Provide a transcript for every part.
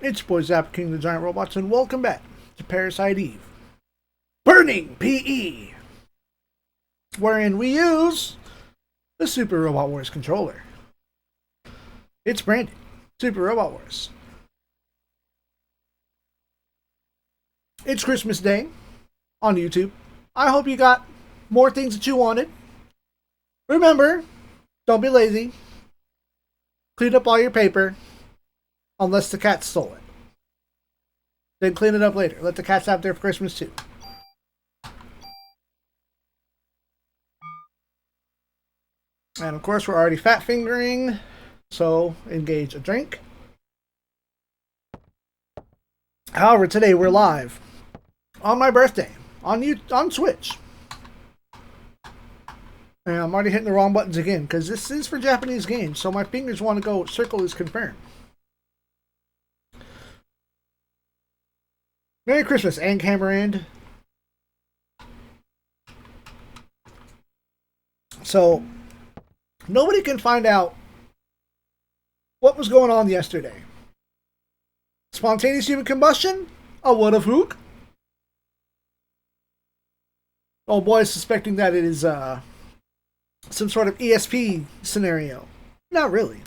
It's your boy Zapper King the Giant Robots, and welcome back to Parasite Eve. Burning PE! Wherein we use the Super Robot Wars controller. It's branded Super Robot Wars. It's Christmas Day on YouTube. I hope you got more things that you wanted. Remember, don't be lazy. Clean up all your paper. Unless the cat stole it. Then clean it up later. Let the cats have there for Christmas too. And of course we're already fat fingering. So engage a drink. However, today we're live. On my birthday. On Switch. And I'm already hitting the wrong buttons again. Because this is for Japanese games. So my fingers want to go circle is confirmed. Merry Christmas, and Cameron. So, nobody can find out what was going on yesterday. Spontaneous human combustion? Oh, what a fluke. Oh boy, suspecting that it is some sort of ESP scenario. Not really.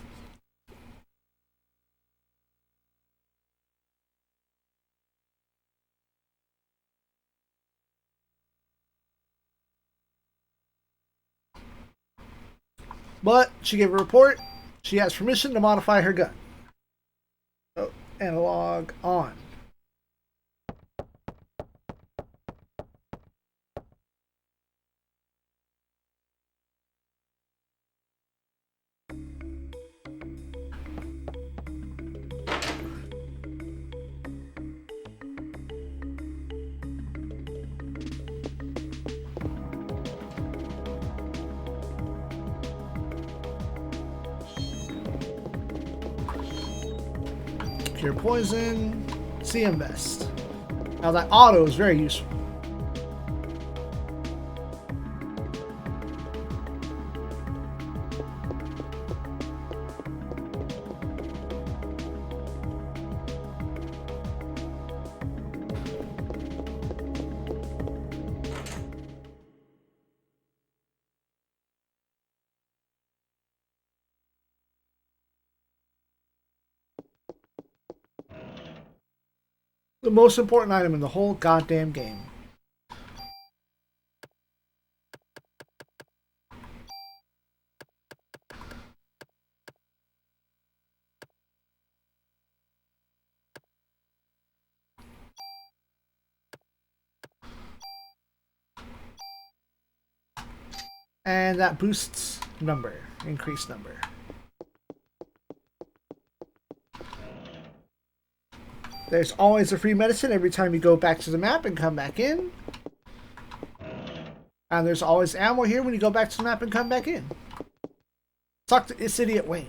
But she gave a report. She has permission to modify her gun. Oh, analog on. Cure poison, CM vest. Now that auto is very useful. The most important item in the whole goddamn game. And that boosts number, increased number. There's always a free medicine every time you go back to the map and come back in. And there's always ammo here when you go back to the map and come back in. Talk to this idiot Wayne.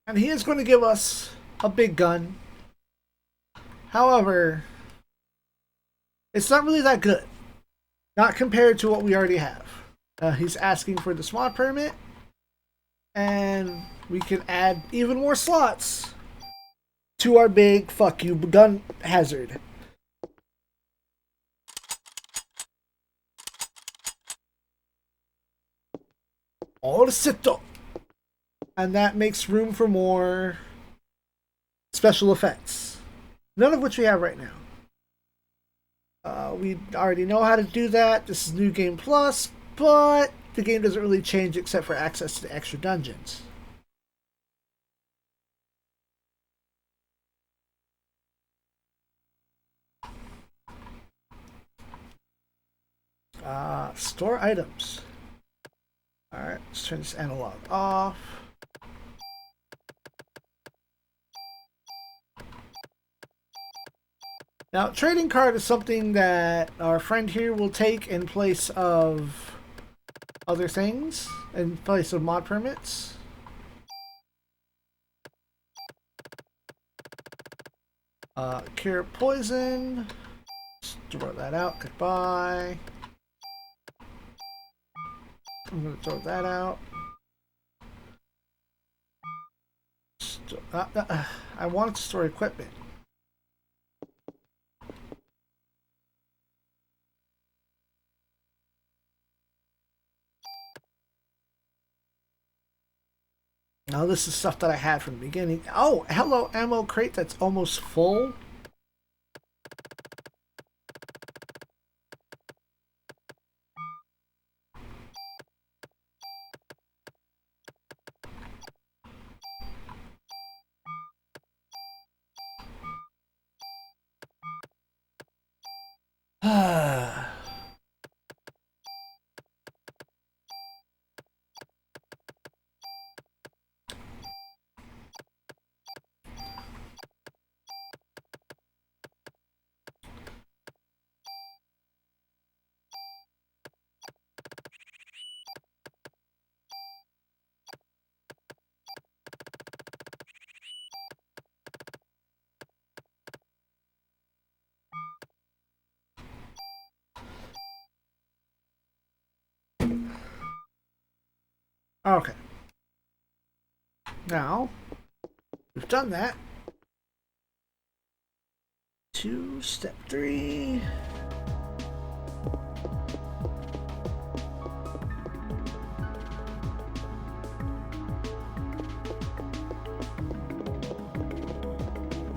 And he is going to give us a big gun. However, it's not really that good. Not compared to what we already have. He's asking for the SWAT permit. And we can add even more slots to our big fuck you gun hazard. Orcito. And that makes room for more special effects. None of which we have right now. We already know how to do that. This is New Game Plus, but the game doesn't really change except for access to the extra dungeons. Store items. Alright, let's turn this analog off. Now, trading card is something that our friend here will take in place of other things, in place of mod permits. Cure poison. Let's throw that out. Goodbye. I'm going to throw that out. I wanted to store equipment. Now this is stuff that I had from the beginning. Oh, hello, ammo crate that's almost full. Okay. Now, we've done that. Step 3.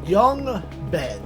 Young Ben.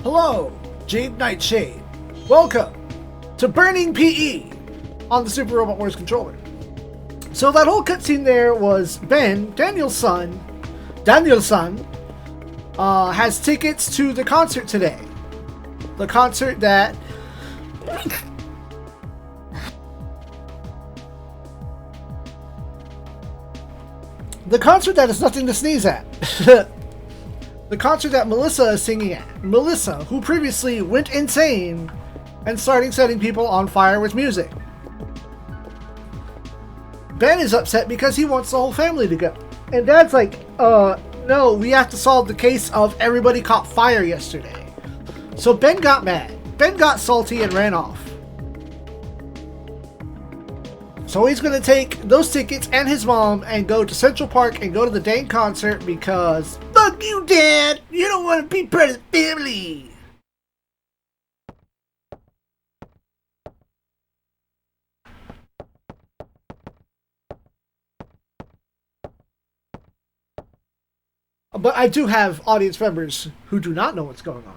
Hello, Jade Nightshade. Welcome to Burning PE on the Super Robot Wars controller. So that whole cutscene there was Ben, Daniel's son, has tickets to the concert today. The concert that is nothing to sneeze at. The concert that Melissa is singing at. Melissa, who previously went insane and started setting people on fire with music. Ben is upset because he wants the whole family to go. And Dad's like, no, we have to solve the case of everybody caught fire yesterday. So Ben got mad. Ben got salty and ran off. So he's going to take those tickets and his mom and go to Central Park and go to the dang concert because fuck you, Dad! You don't want to be part of the family! But I do have audience members who do not know what's going on.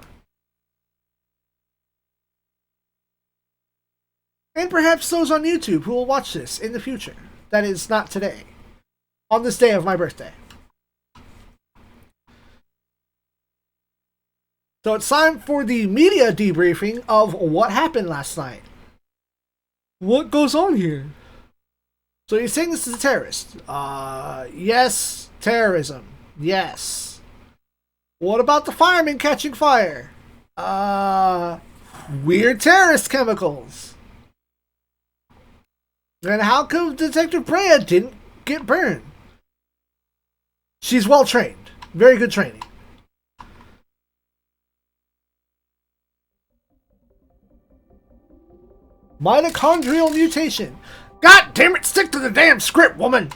And perhaps those on YouTube who will watch this in the future. that is not today, on this day of my birthday. So it's time for the media debriefing of what happened last night. What goes on here? So you're saying this is a terrorist? Yes, terrorism. Yes. What about the firemen catching fire? Weird terrorist chemicals. And how come Detective Brea didn't get burned? She's well trained. Very good training. Mitochondrial mutation. God damn it, stick to the damn script, woman!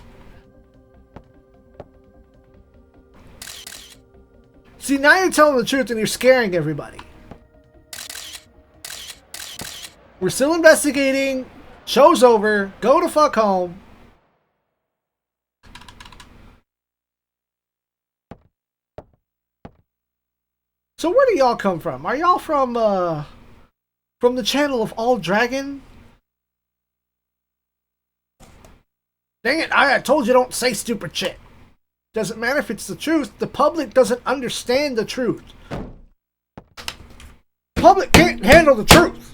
See, now you're telling the truth and you're scaring everybody. We're still investigating. Show's over. Go to fuck home. So where do y'all come from? Are y'all from the channel of All Dragon? Dang it, I told you don't say stupid shit. Doesn't matter if it's the truth. The public doesn't understand the truth. The public can't handle the truth.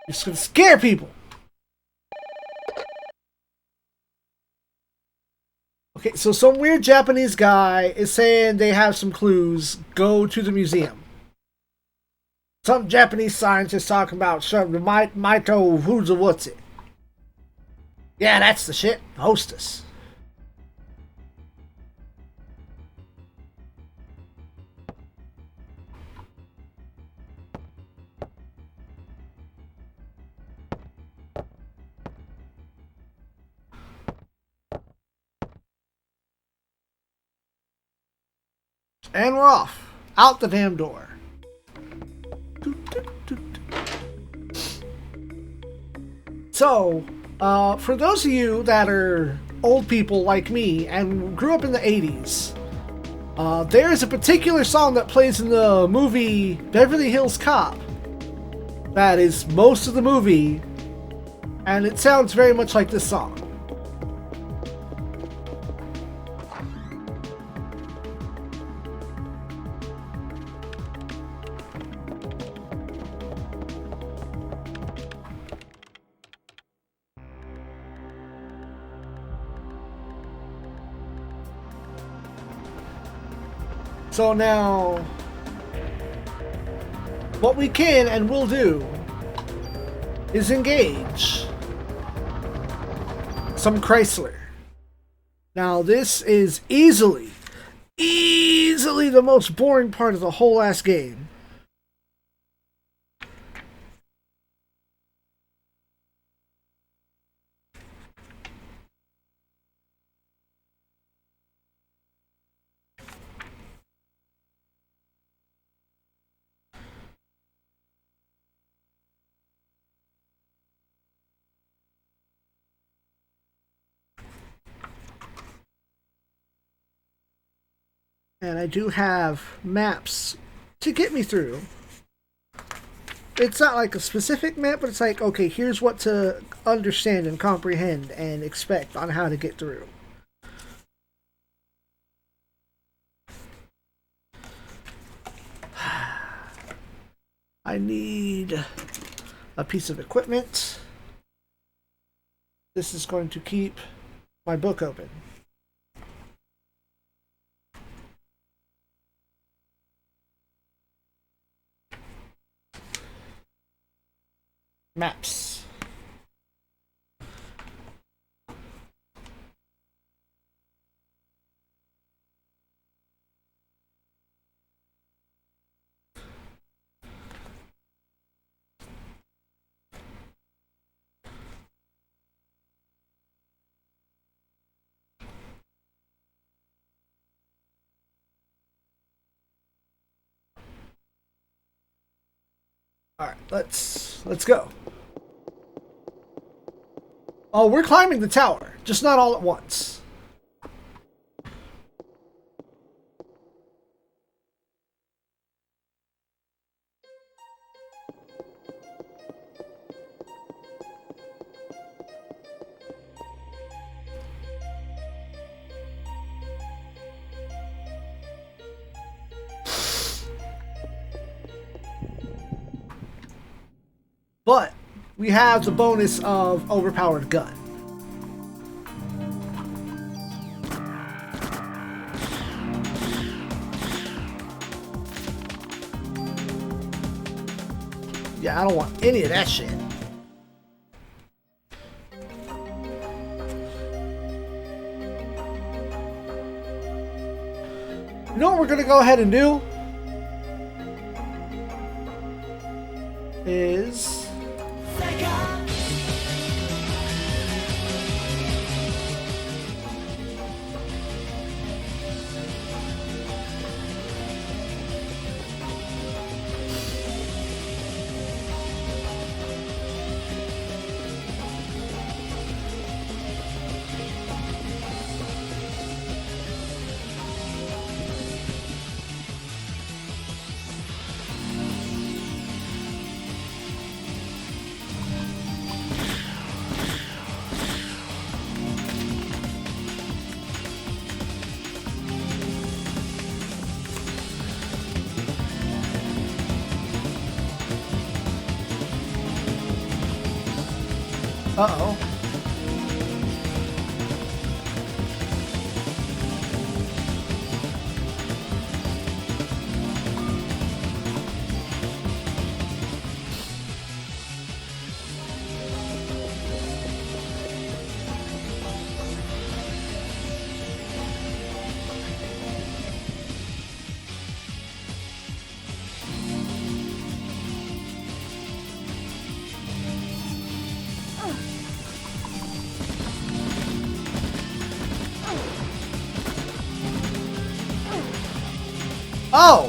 You're just gonna scare people. Okay, so some weird Japanese guy is saying they have some clues. Go to the museum. Some Japanese scientist talking about Mito who's a what's it. Yeah, that's the shit. Hostess. And we're off. Out the damn door. So, for those of you that are old people like me and grew up in the 80s, there is a particular song that plays in the movie Beverly Hills Cop. That is most of the movie, and it sounds very much like this song. So now, what we can and will do is engage some Chrysler. Now this is easily the most boring part of the whole ass game. And I do have maps to get me through. It's not like a specific map, but it's like, okay, here's what to understand and comprehend and expect on how to get through. I need a piece of equipment. This is going to keep my book open. Maps. All right, let's go. Oh, we're climbing the tower, just not all at once. But we have the bonus of overpowered gun. Yeah, I don't want any of that shit. You know what we're gonna go ahead and do? Is... Uh-oh. Oh!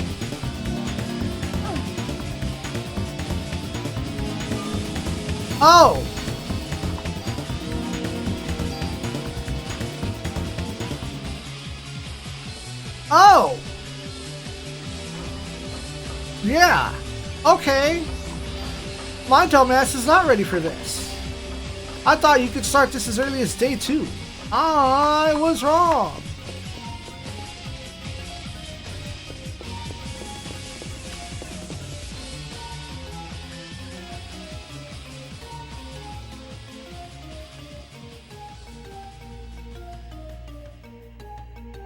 Oh! Oh! Yeah. Okay. My dumbass is not ready for this. I thought you could start this as early as day 2. I was wrong.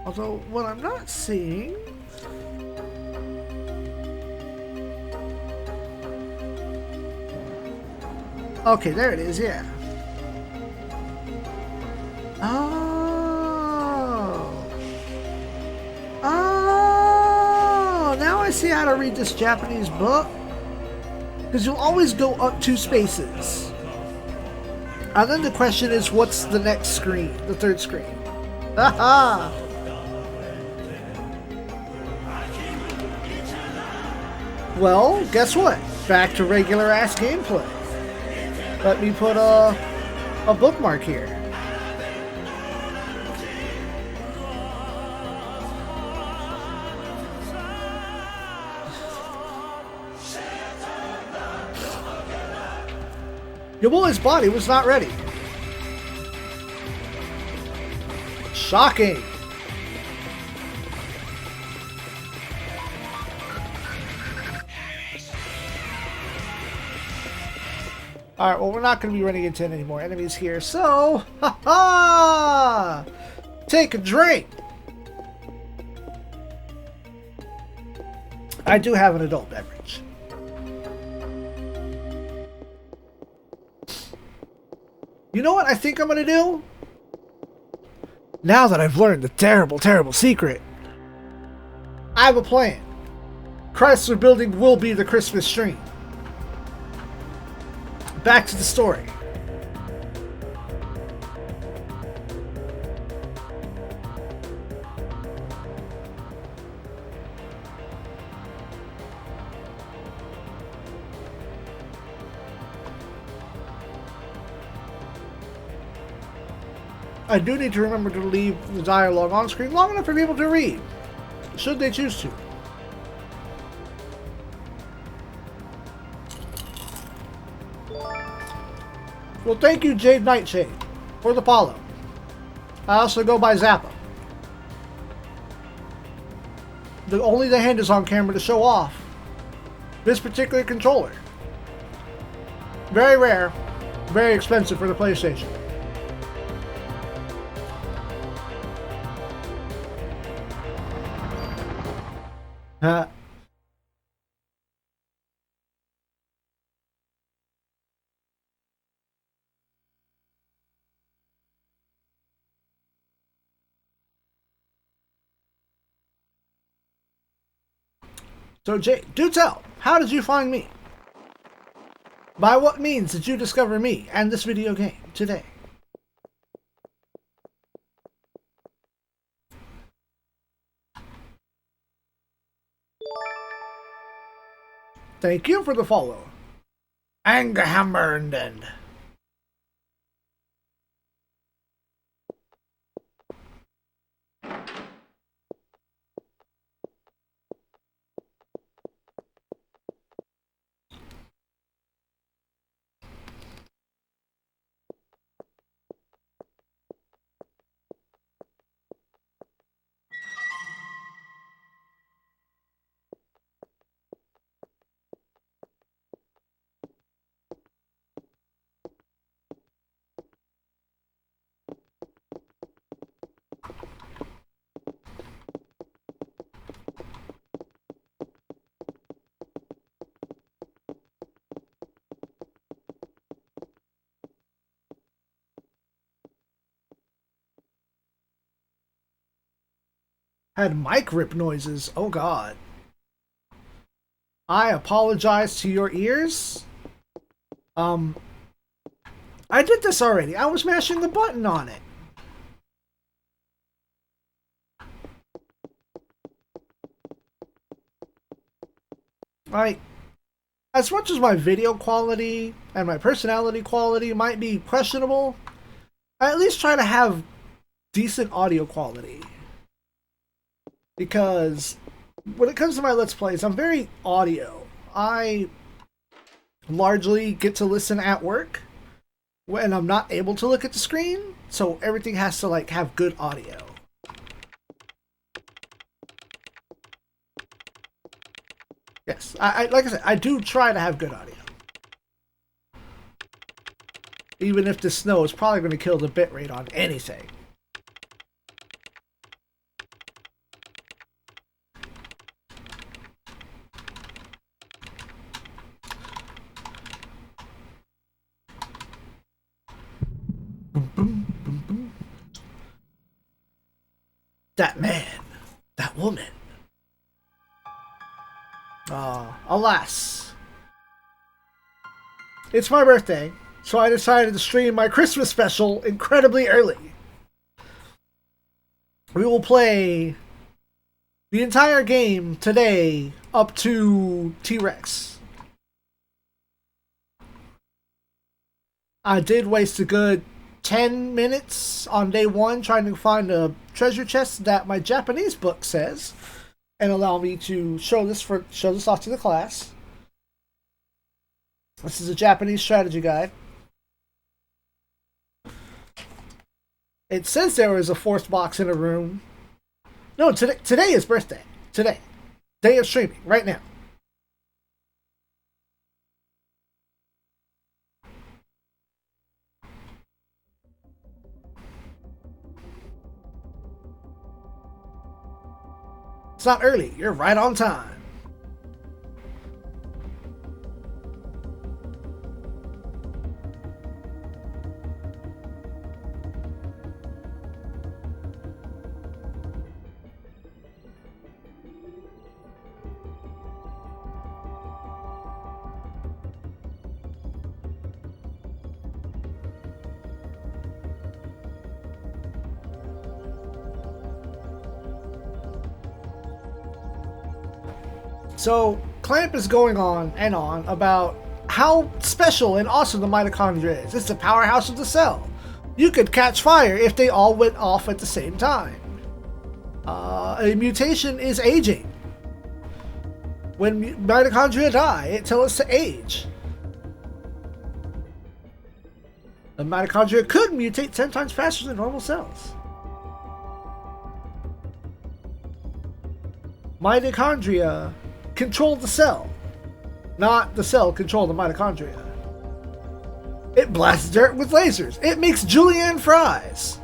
Although, what I'm not seeing... Okay, there it is, yeah. Oh. Oh, now I see how to read this Japanese book. Because you'll always go up 2 spaces. And then the question is, what's the next screen? The third screen. Haha! Well, guess what? Back to regular ass gameplay. Let me put a bookmark here. Your boy's body was not ready. Shocking. Alright, well, we're not going to be running into any more enemies here, so... Ha ha! Take a drink! I do have an adult beverage. You know what I think I'm going to do? Now that I've learned the terrible, terrible secret, I have a plan. Chrysler Building will be the Christmas stream. Back to the story. I do need to remember to leave the dialogue on screen long enough for people to read, should they choose to. Well, thank you, Jade Nightshade, for the follow. I also go by Zappa. Only the hand is on camera to show off this particular controller. Very rare. Very expensive for the PlayStation. So, Jay, do tell, how did you find me? By what means did you discover me and this video game today? Thank you for the follow. Angerhammernden. Had mic rip noises. Oh god. I apologize to your ears. I did this already. I was mashing the button on it. Like, as much as my video quality and my personality quality might be questionable, I at least try to have decent audio quality. Because when it comes to my Let's Plays, I'm very audio. I largely get to listen at work when I'm not able to look at the screen, so everything has to like have good audio. Yes, I like I said, I do try to have good audio. Even if the snow is probably going to kill the bitrate on anything. That man, that woman. Alas. It's my birthday, so I decided to stream my Christmas special incredibly early. We will play the entire game today up to T-Rex. I did waste a good 10 minutes on day one trying to find a treasure chest that my Japanese book says and allow me to show this off to the class. This is a Japanese strategy guide. It says there was a fourth box in a room. No, today is birthday. Today. Day of streaming, right now. It's not early. You're right on time. So, Clamp is going on and on about how special and awesome the mitochondria is. It's the powerhouse of the cell. You could catch fire if they all went off at the same time. A mutation is aging. When mitochondria die, it tells us to age. The mitochondria could mutate 10 times faster than normal cells. Mitochondria control the cell, not the cell control the mitochondria. It blasts dirt with lasers. It makes julienne fries.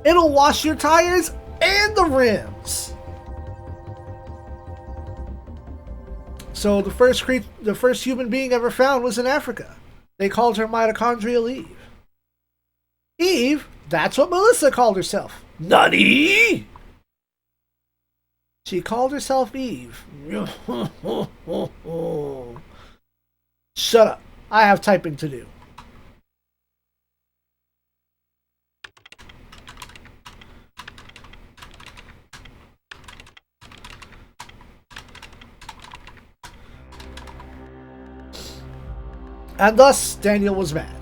It'll wash your tires and the rims. So the first human being ever found was in Africa. They called her mitochondrial Eve. Eve? That's what Melissa called herself. Nutty! She called herself Eve. Shut up. I have typing to do. And thus, Daniel was mad.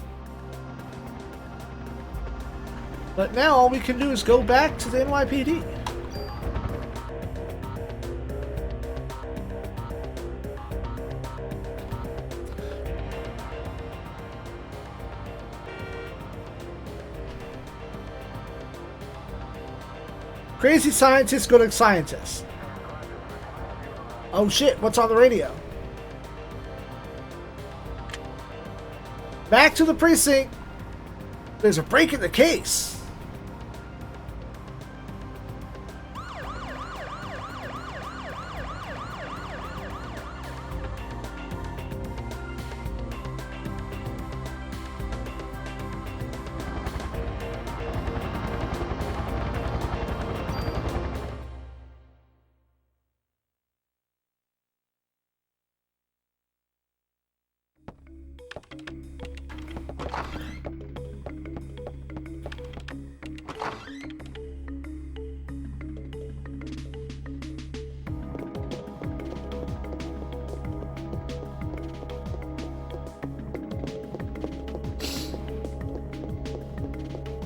But now all we can do is go back to the NYPD. Crazy scientists go to scientists. Oh shit, what's on the radio? Back to the precinct. There's a break in the case.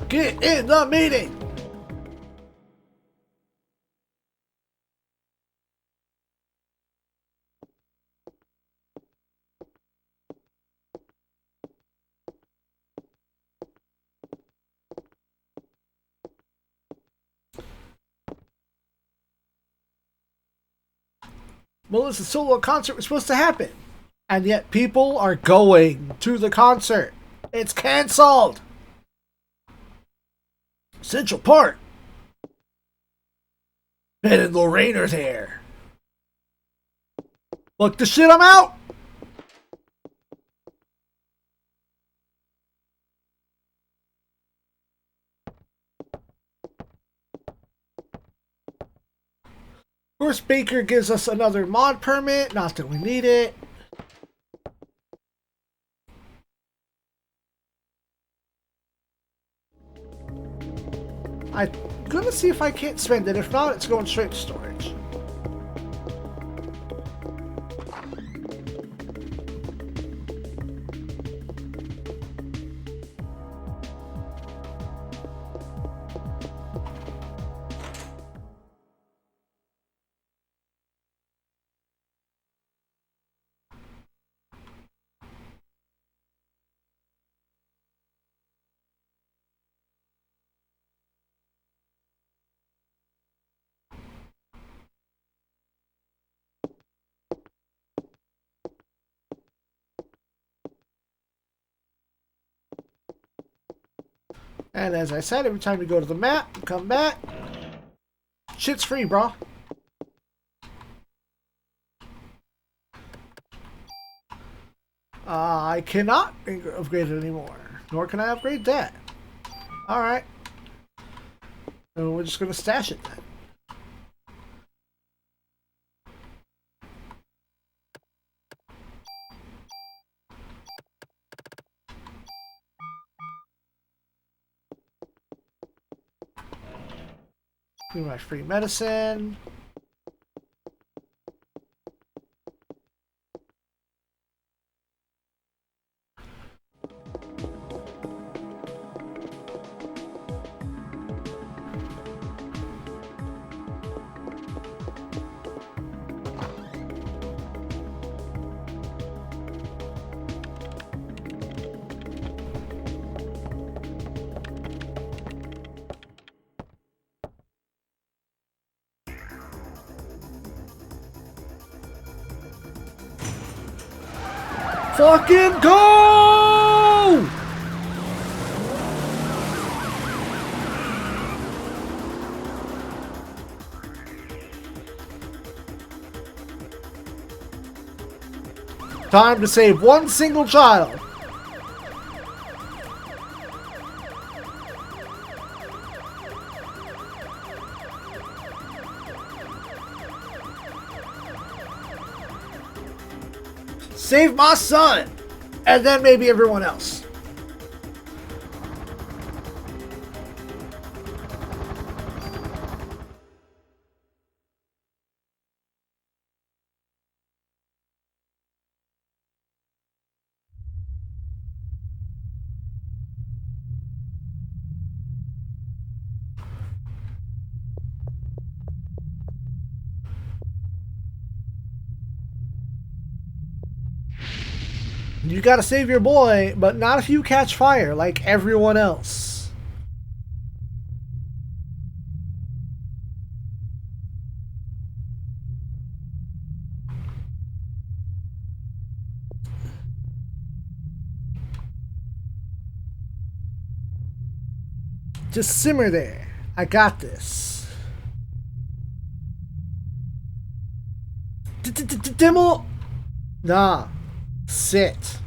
Get in the meeting! Melissa's solo concert was supposed to happen, and yet people are going to the concert. It's cancelled! Central Park. Ben and Lorraine are there. Look the shit, I'm out! Of course, Baker gives us another mod permit, not that we need it. I'm gonna see if I can't spend it. If not, it's going straight to storage. And as I said, every time you go to the map, come back, shit's free, bro. I cannot upgrade it anymore, nor can I upgrade that. Alright. So we're just going to stash it then. Do my free medicine. Fucking go! Time to save one single child. Save my son, and then maybe everyone else. You gotta save your boy, but not if you catch fire like everyone else. Just simmer there. I got this. Dimmel! Nah. Sit.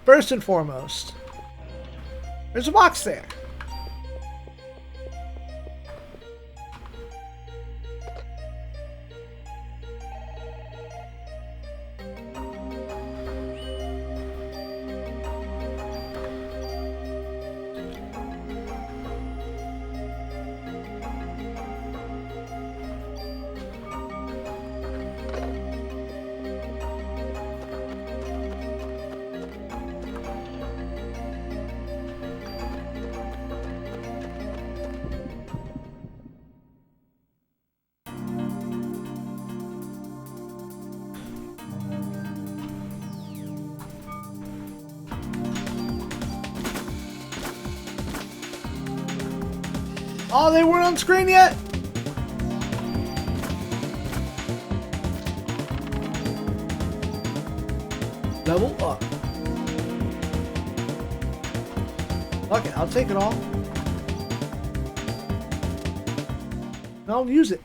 First and foremost, there's a box there. Oh, they weren't on screen yet? Level up. Okay, I'll take it all. I'll use it.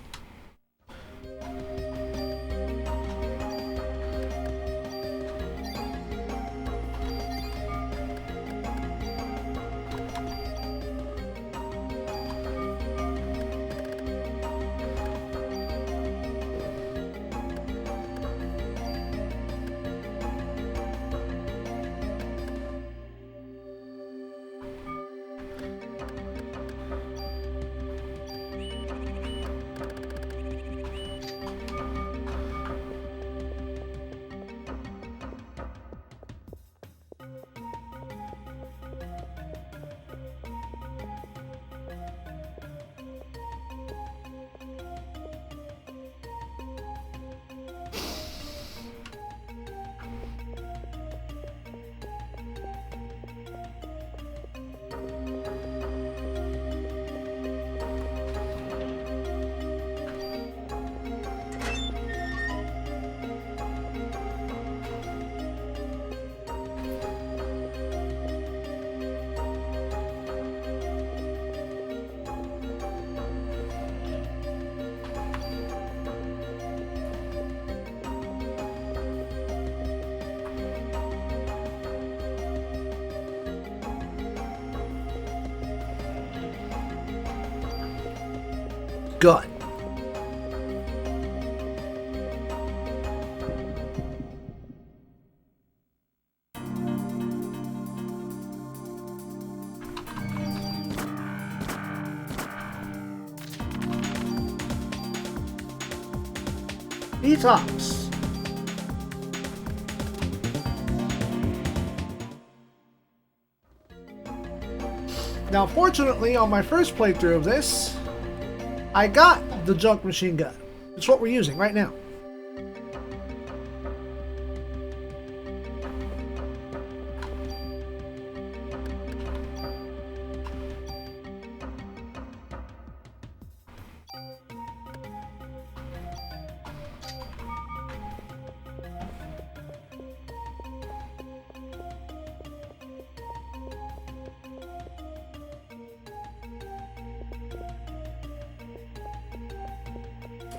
Gun. Detox. Now, fortunately, on my first playthrough of this, I got the junk machine gun. It's what we're using right now.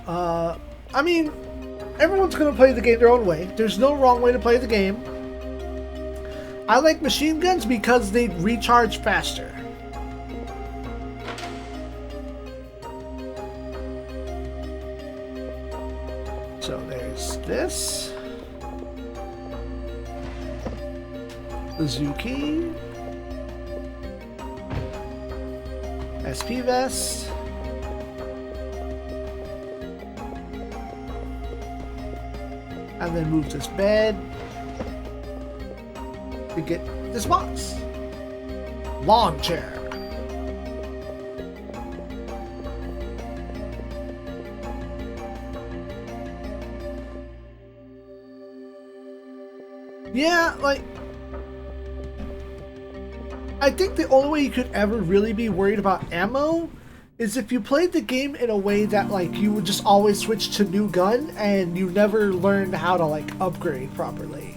I mean, everyone's gonna play the game their own way. There's no wrong way to play the game. I like machine guns because they recharge faster. So there's this. Bazooki. SP vest. And then move this bed to get this box. Lawn chair. Yeah, like, I think the only way you could ever really be worried about ammo is if you played the game in a way that, like, you would just always switch to new gun and you never learned how to, like, upgrade properly.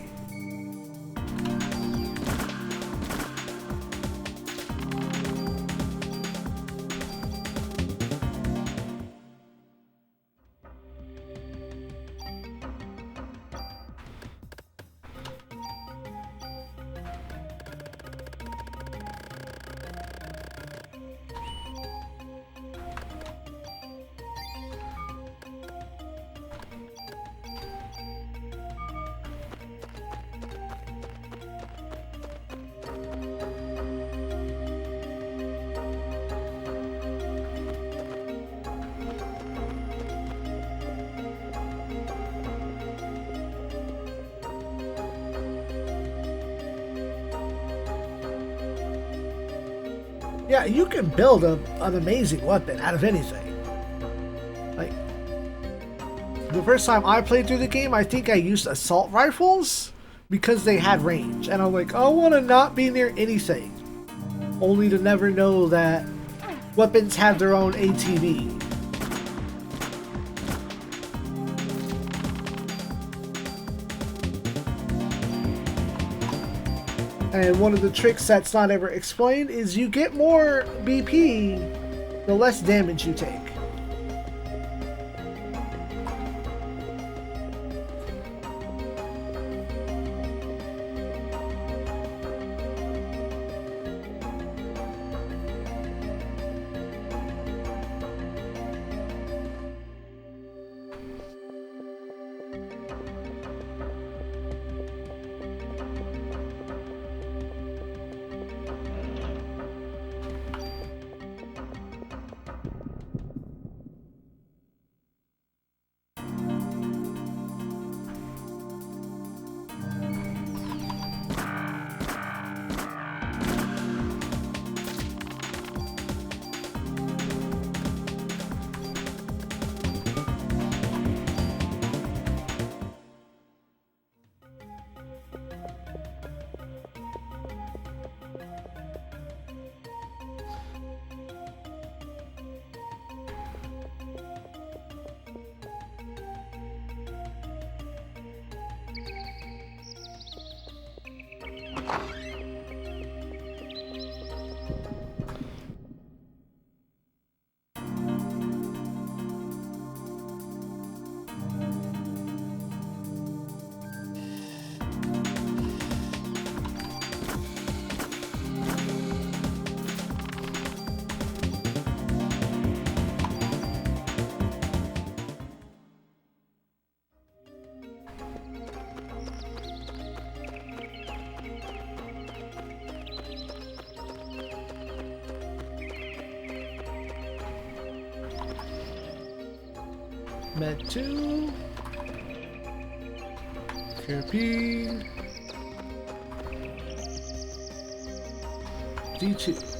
Yeah, you can build an amazing weapon out of anything. Like, the first time I played through the game, I think I used assault rifles because they had range. And I'm like, I want to not be near anything. Only to never know that weapons have their own ATV. And one of the tricks that's not ever explained is you get more BP the less damage you take. Med 2, Care-P, D2.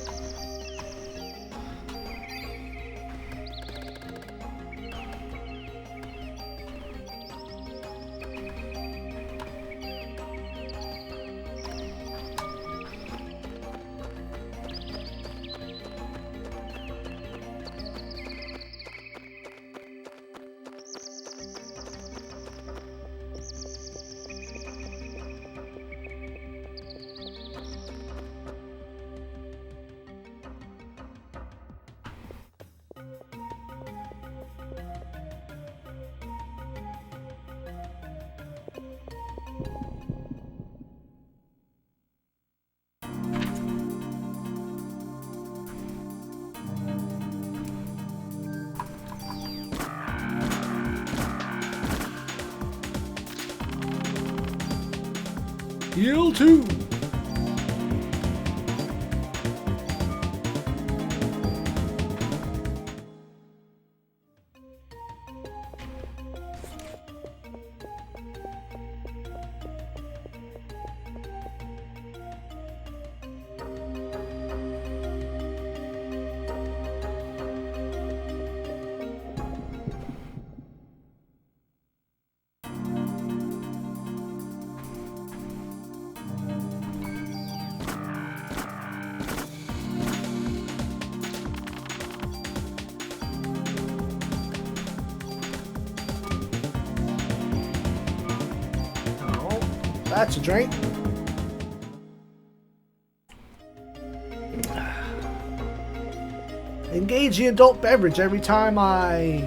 Heal 2. That's a drink. Engage the adult beverage every time I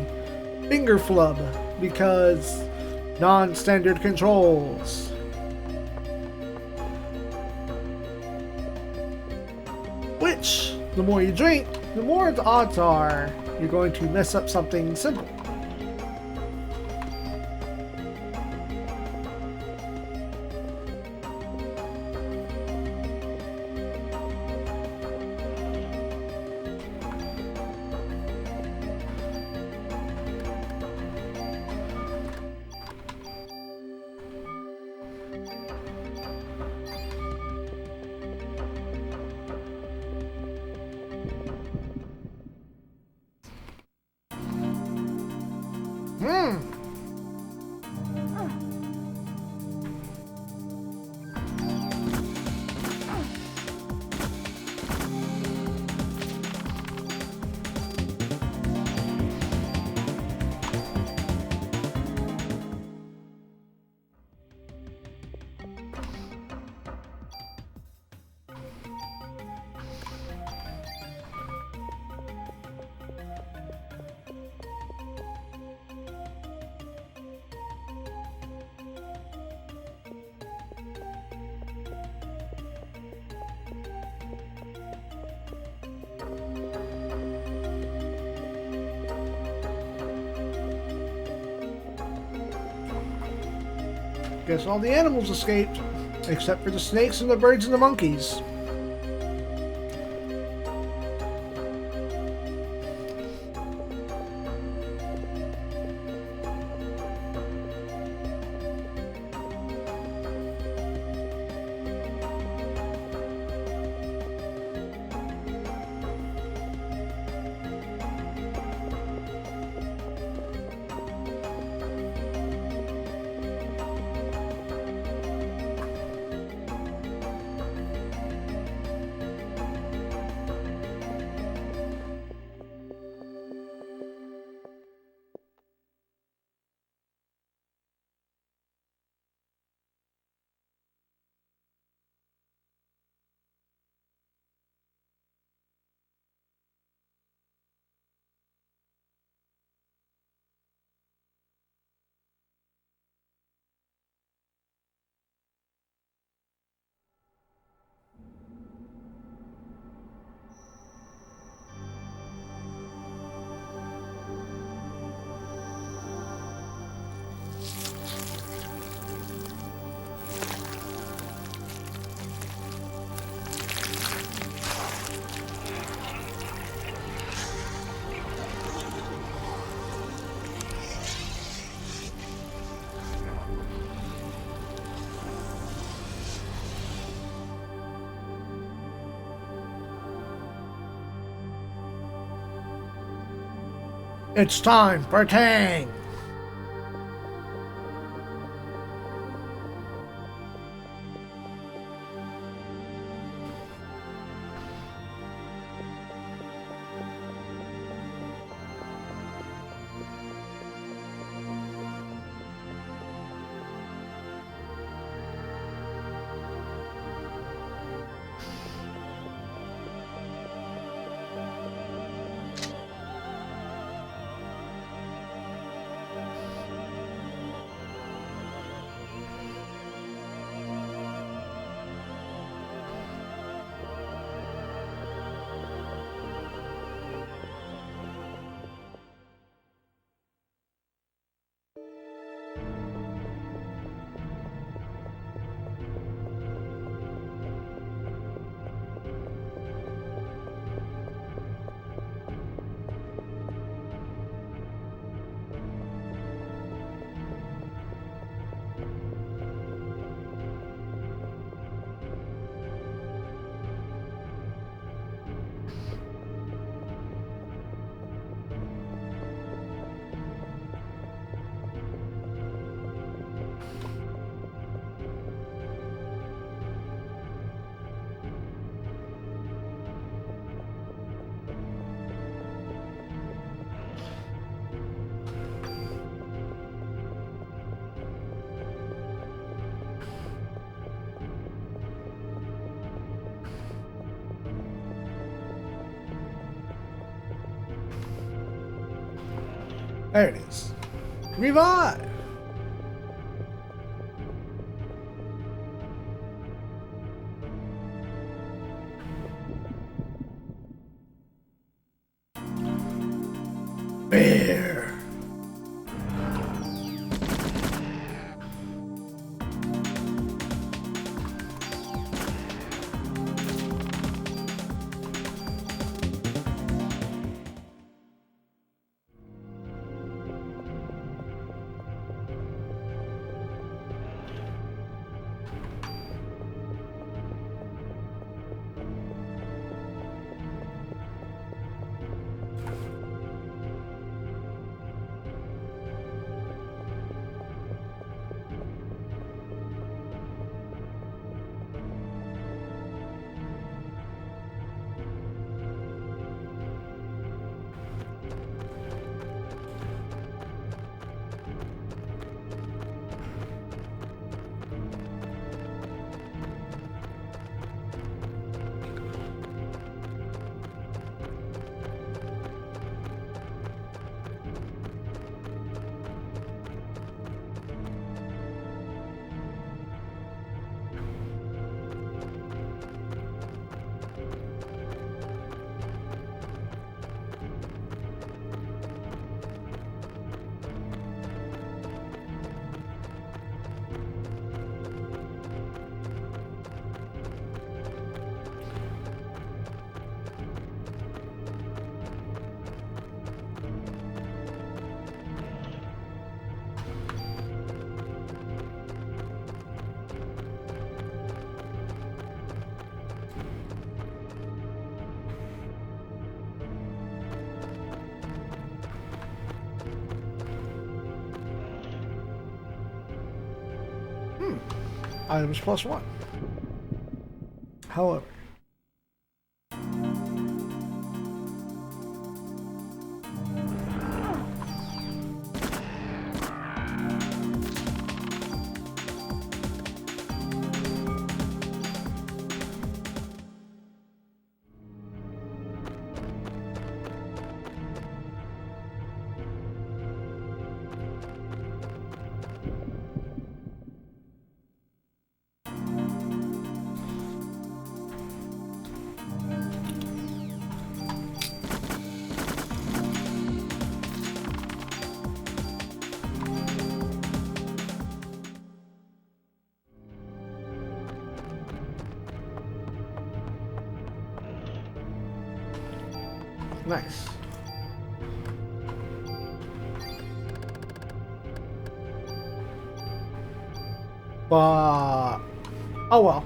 finger flub because non-standard controls. Which, the more you drink, the more the odds are you're going to mess up something simple. Guess all the animals escaped, except for the snakes and the birds and the monkeys. It's time for Tang! There it is. Revive! Bear. Items +1. However, nice. But oh well.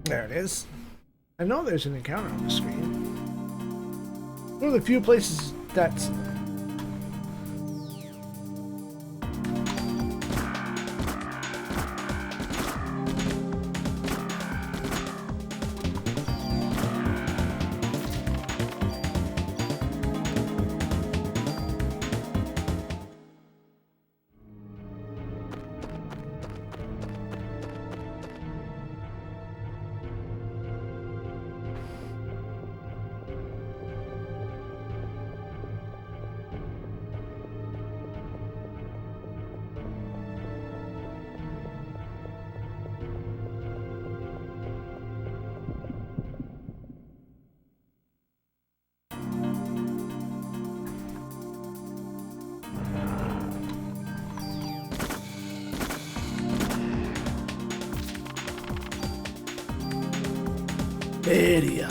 There it is. I know there's an encounter on the screen. One of the few places that's... Area.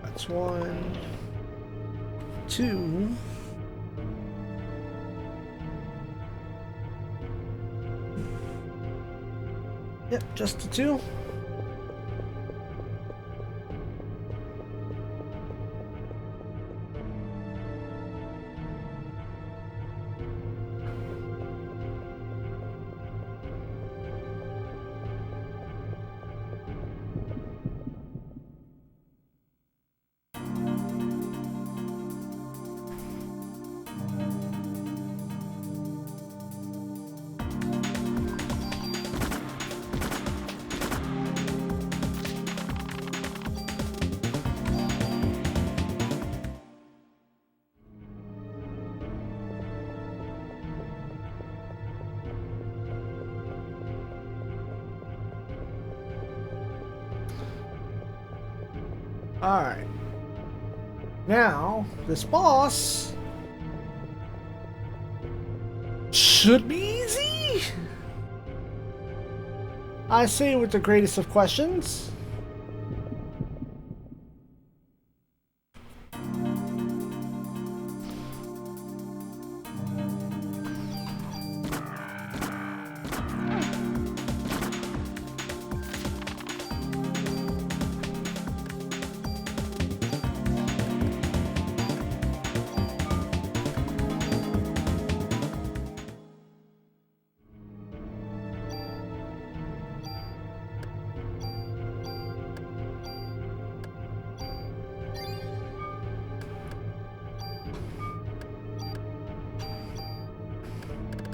That's 1, 2. Yep, just the 2. Alright. Now, this boss should be easy. I say with the greatest of questions.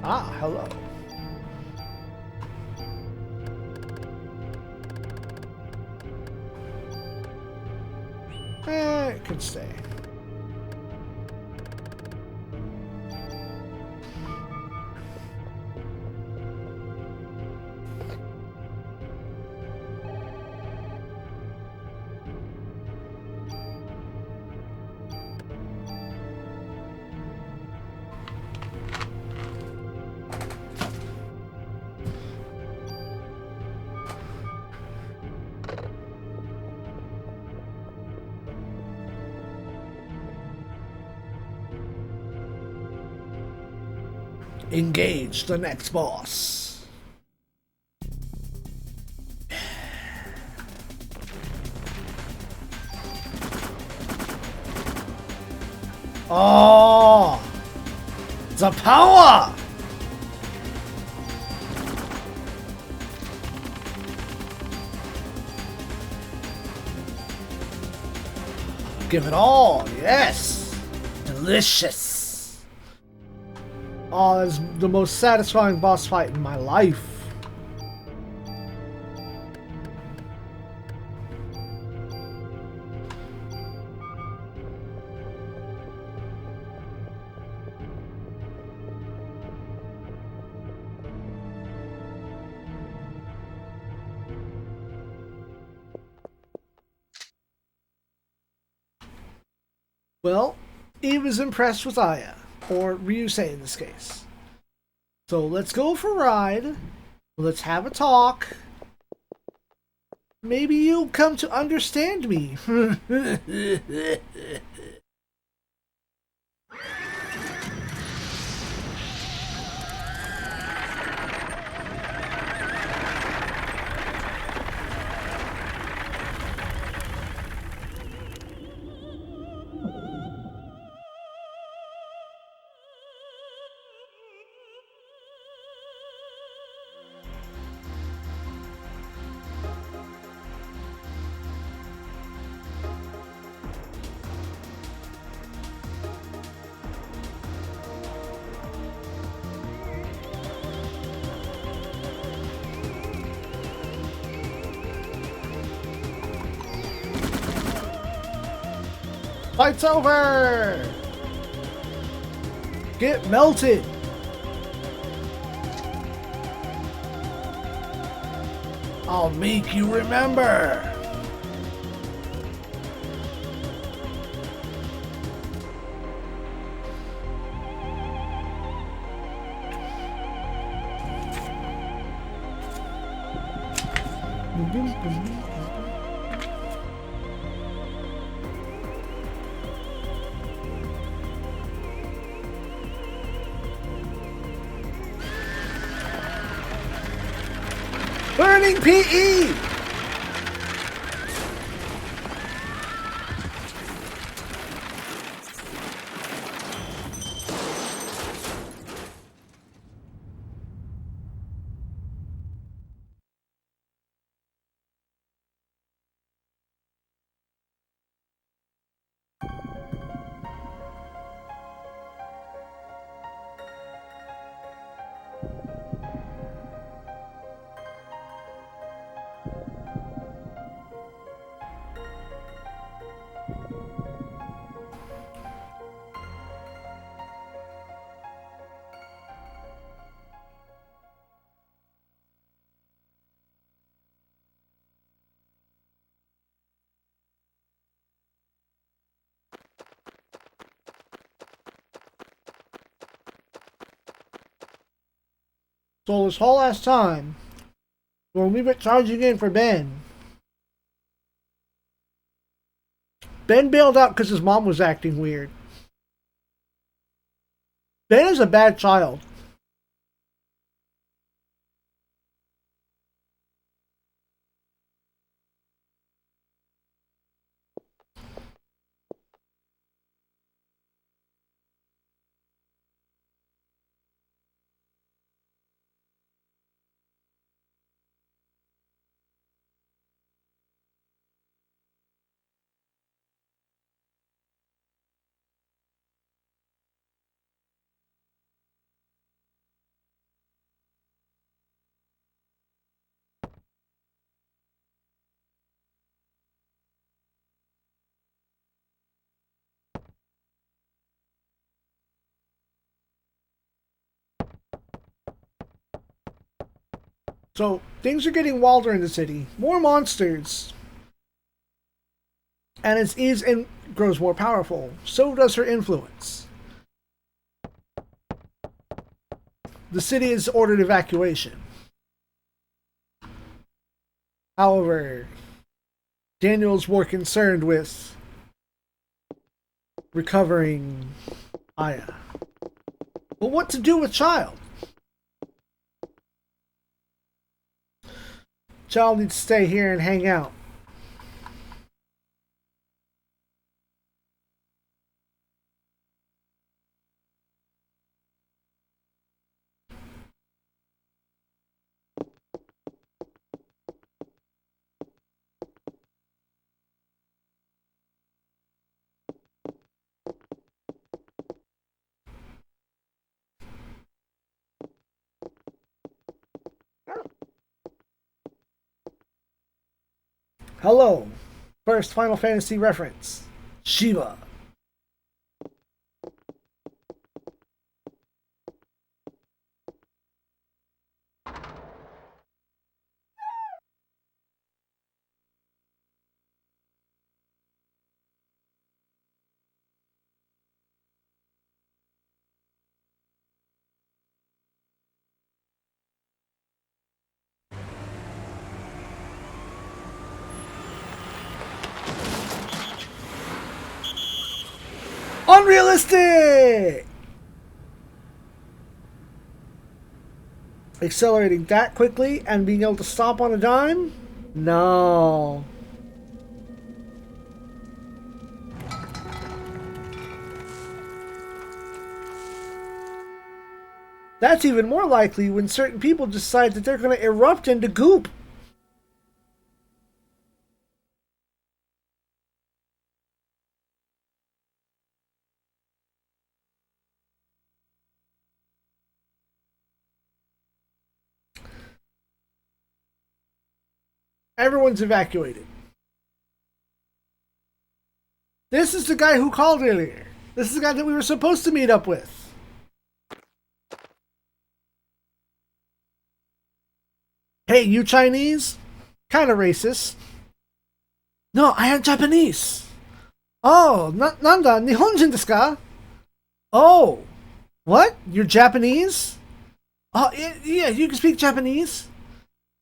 Ah, hello. It could stay. Engage the next boss. Oh, the power! Give it all, yes! Delicious! Oh, that's the most satisfying boss fight in my life. Well, Eve is impressed with Aya, or Ryusei in this case. So let's go for a ride. Let's have a talk. Maybe you'll come to understand me. Fight's over! Get melted! I'll make you remember! Learning PE! So this whole last time, when we were charging in for Ben bailed out because his mom was acting weird. Ben is a bad child. So things are getting wilder in the city. More monsters. And as Eve grows more powerful, so does her influence. The city has ordered evacuation. However, Daniel's more concerned with recovering Aya. But what to do with Child? Child needs to stay here and hang out. Hello. First Final Fantasy reference. Shiva. Unrealistic! Accelerating that quickly and being able to stop on a dime? No. That's even more likely when certain people decide that they're going to erupt into goop. Everyone's evacuated. This is the guy who called earlier. This is the guy that we were supposed to meet up with. Hey, you Chinese? Kinda racist. No, I am Japanese. Oh, nanda, Nihonjin desu ka? Oh, what? You're Japanese? Oh, yeah, you can speak Japanese?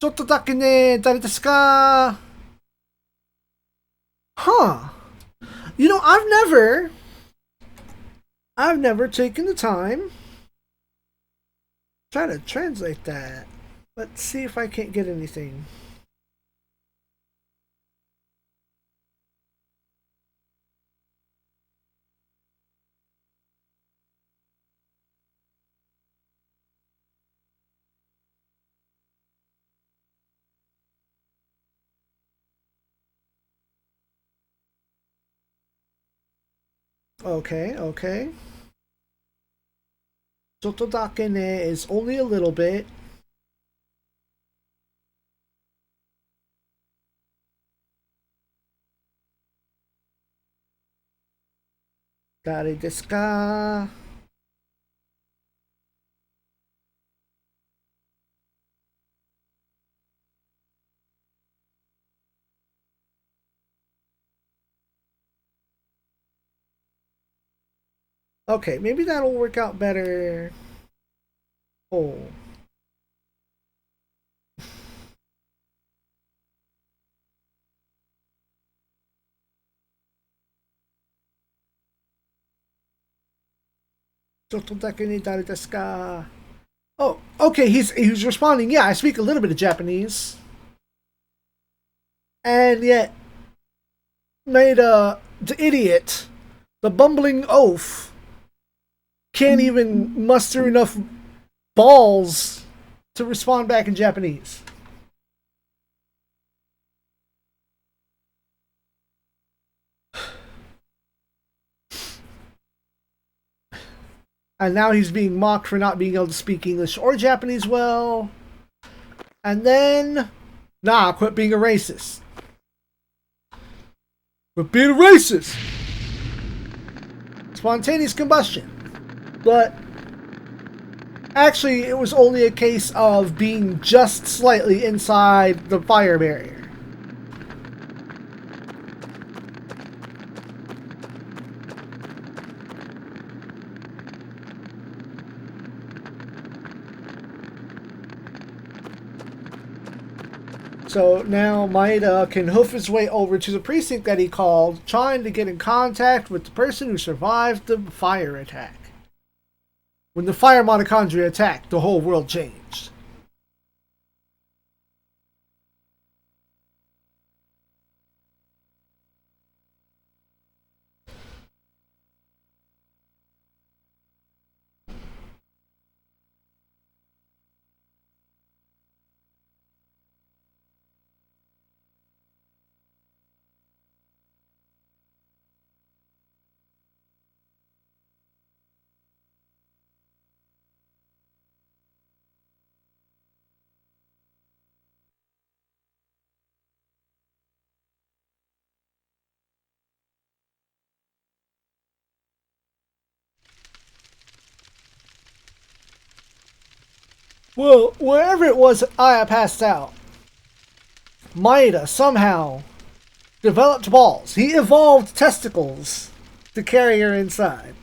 Chotto dake ne, dare desu ka? Huh. You know, I've never taken the time. Try to translate that. Let's see if I can't get anything. Okay, okay. Sotodake ne is only a little bit. Dare desu ka? Okay, maybe that'll work out better. Oh. Sotodake ni dare desu ka? Oh, okay, he's responding. Yeah, I speak a little bit of Japanese. And yet made the idiot, the bumbling oaf, can't even muster enough balls to respond back in Japanese. And now he's being mocked for not being able to speak English or Japanese well. And then, nah, quit being a racist. Quit being a racist! Spontaneous combustion. But actually, it was only a case of being just slightly inside the fire barrier. So now Maeda can hoof his way over to the precinct that he called, trying to get in contact with the person who survived the fire attack. When the fire mitochondria attacked, the whole world changed. Well, wherever it was Aya passed out, Maeda somehow developed balls. He evolved testicles to carry her inside.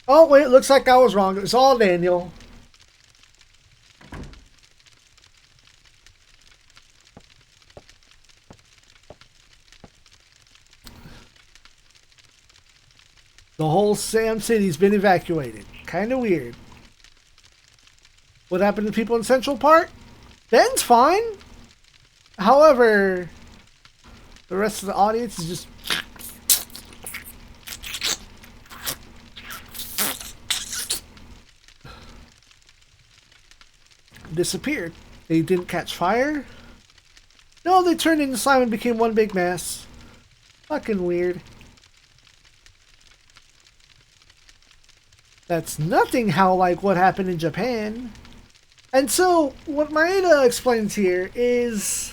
Oh, wait, looks like I was wrong. It was all Daniel. The whole Sam City's been evacuated. Kinda weird. What happened to people in Central Park? Ben's fine. However, the rest of the audience is just... disappeared. They didn't catch fire? No, they turned into slime and became one big mess. Fucking weird. That's nothing how like what happened in Japan. And so, what Maeda explains here is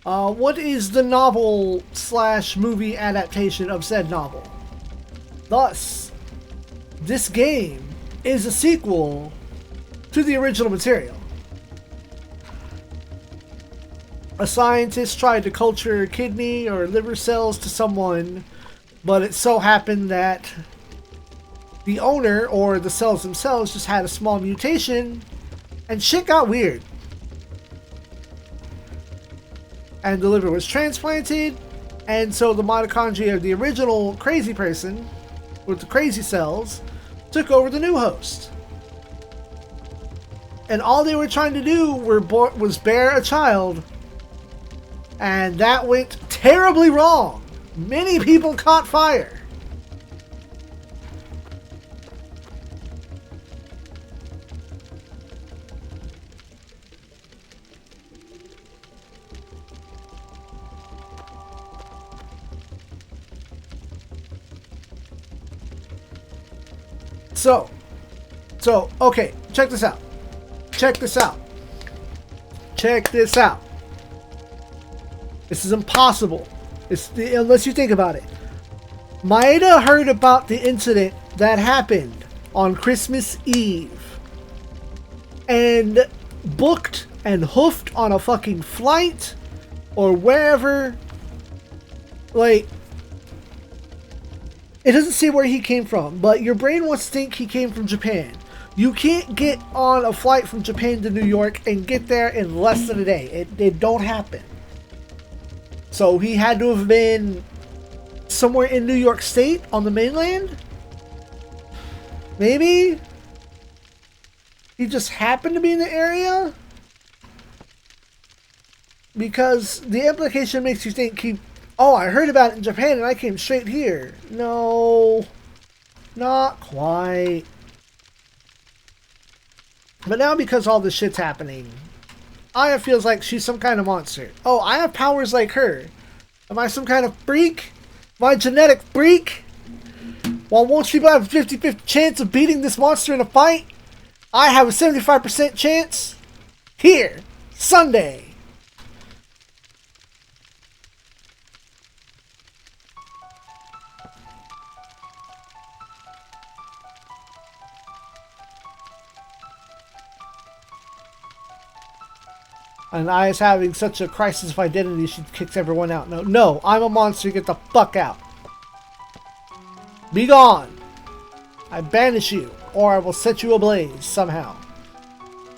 what is the novel slash movie adaptation of said novel. Thus, this game is a sequel to the original material. A scientist tried to culture kidney or liver cells to someone, but it so happened that the owner or the cells themselves just had a small mutation and shit got weird. And the liver was transplanted, and so the mitochondria of the original crazy person with the crazy cells took over the new host. And all they were trying to do was bear a child, and that went terribly wrong. Many people caught fire. So, okay, check this out. Check this out. Check this out. This is impossible. Unless you think about it. Maeda heard about the incident that happened on Christmas Eve and booked and hoofed on a fucking flight or wherever. Like, it doesn't say where he came from, but your brain wants to think he came from Japan. You can't get on a flight from Japan to New York and get there in less than a day. It don't happen. So he had to have been somewhere in New York State on the mainland? Maybe? He just happened to be in the area? Because the implication makes you think I heard about it in Japan and I came straight here. No, not quite. But now because all this shit's happening, Aya feels like she's some kind of monster. Oh, I have powers like her. Am I some kind of freak? Am I a genetic freak? While most people have a 50-50 chance of beating this monster in a fight, I have a 75% chance. Here, Sunday. And Aya's having such a crisis of identity, she kicks everyone out. No, I'm a monster. Get the fuck out. Be gone. I banish you, or I will set you ablaze somehow.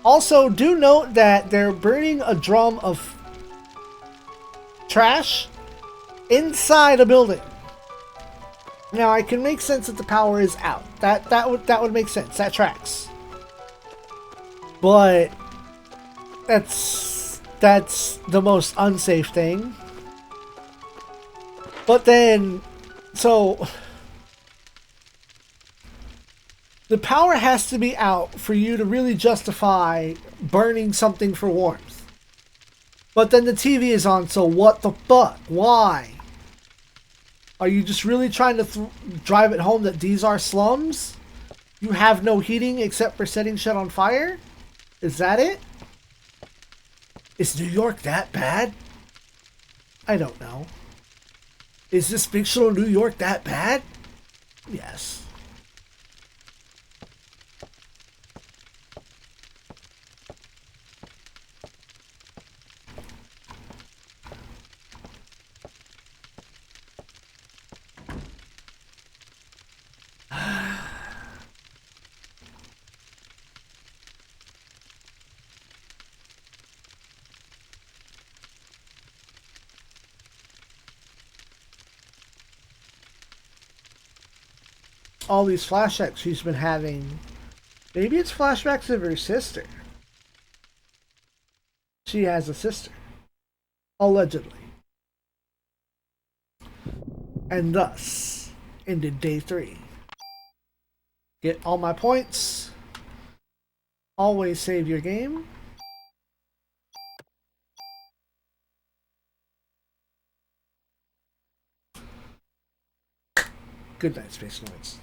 Also, do note that they're burning a drum of trash inside a building. Now, I can make sense that the power is out. That would make sense. That tracks. But that's the most unsafe thing. But then, so the power has to be out for you to really justify burning something for warmth. But then the TV is on, so what the fuck? Why? Are you just really trying to drive it home that these are slums? You have no heating except for setting shit on fire? Is that it? Is New York that bad? I don't know. Is this fictional New York that bad? Yes. All these flashbacks she's been having. Maybe it's flashbacks of her sister. She has a sister. Allegedly. And thus ended day 3. Get all my points. Always save your game. Good night, Space Lords.